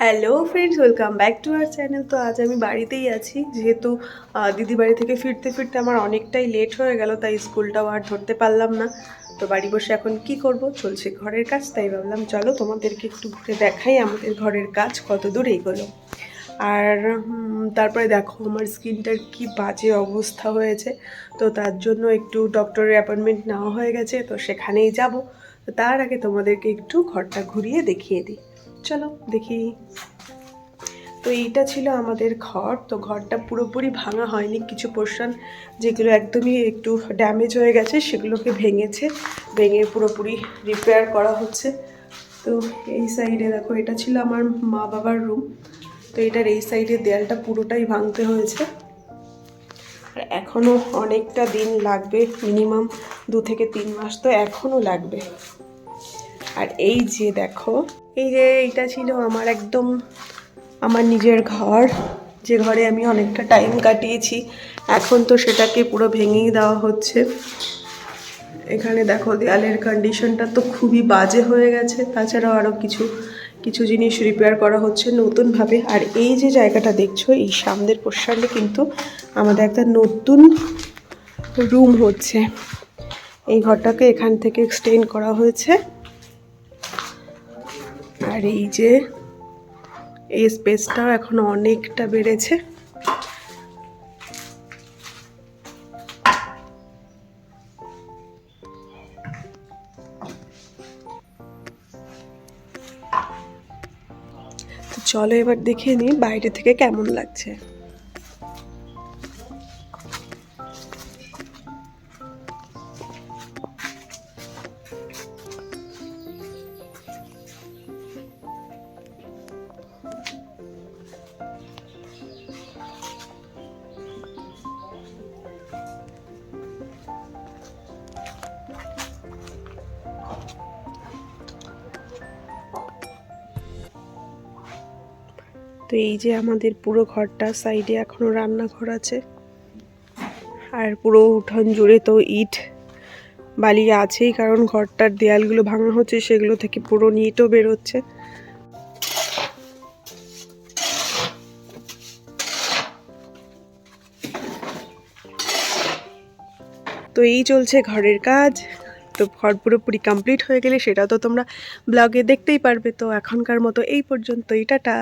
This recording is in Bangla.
Hello friends, welcome back to our channel. তো আজ আমি বাড়িতেই আছি, যেহেতু দিদি বাড়ি থেকে ফিরতে ফিরতে আমার অনেকটাই লেট হয়ে গেল, তাই স্কুলটাও আর ধরতে পারলাম না। তো বাড়ি বসে এখন কি করব, চলছে ঘরের কাজ, তাই ভাবলাম চলো তোমাদেরকে একটু ঘুরে দেখাই আমাদের ঘরের কাজ কত দূর এগোলো। আর তারপরে দেখো আমার স্কিনটার কি বাজে অবস্থা হয়েছে, তো তার জন্য একটু ডক্টরের অ্যাপয়েন্টমেন্ট নেওয়া হয়ে গেছে, তো সেখানেই যাব। তো তার আগে তোমাদেরকে একটু ঘরটা ঘুরিয়ে দেখিয়ে দিই, চলো দেখি। তো এইটা ছিল আমাদের ঘর। তো ঘরটা পুরোপুরি ভাঙা হয়নি, কিছু পোর্শন যেগুলো একদমই একটু ড্যামেজ হয়ে গেছে সেগুলোকে ভেঙে পুরোপুরি রিপেয়ার করা হচ্ছে। তো এই সাইডে দেখো, এটা ছিল আমার মা বাবার রুম। তো এটার এই সাইডের দেয়ালটা পুরোটাই ভাঙতে হয়েছে, আর এখনও অনেকটা দিন লাগবে, মিনিমাম 2 থেকে 3 মাস তো এখনও লাগবে। আর এই যে দেখো, এইটা ছিল আমার একদম আমার নিজের ঘর, যে ঘরে আমি অনেকটা টাইম কাটিয়েছি। এখন তো সেটাকে পুরো ভেঙেই দেওয়া হচ্ছে। এখানে দেখো দেয়ালের কন্ডিশনটা তো খুবই বাজে হয়ে গেছে, তাছাড়াও আরও কিছু জিনিস রিপেয়ার করা হচ্ছে নতুনভাবে। আর এই যে জায়গাটা দেখছো, এই সামনের পোর্শনে কিন্তু আমাদের একটা নতুন রুম হচ্ছে। এই ঘরটাকে এখান থেকে এক্সটেন্ড করা হয়েছে। আর এই যে এই স্পেসটাও এখন অনেকটা বেড়েছে। তো চলো এবার দেখে নিই বাইরে থেকে কেমন লাগছে। তো এই যে আমাদের পুরো ঘরটা সাইডে এখনো রান্নাঘর আছে, আর পুরো উঠোন জুড়ে তো ইট বালি আছেই, কারণ ঘরটার দেয়ালগুলো ভাঙা হচ্ছে, সেগুলো থেকে পুরো ইটও বেরোচ্ছে। তো এই চলছে ঘরের কাজ। তো ঘর পুরোপুরি কমপ্লিট হয়ে গেলে সেটা তো তোমরা ব্লগে দেখতেই পারবে। তো এখনকার মতো এই পর্যন্তই, টাটা।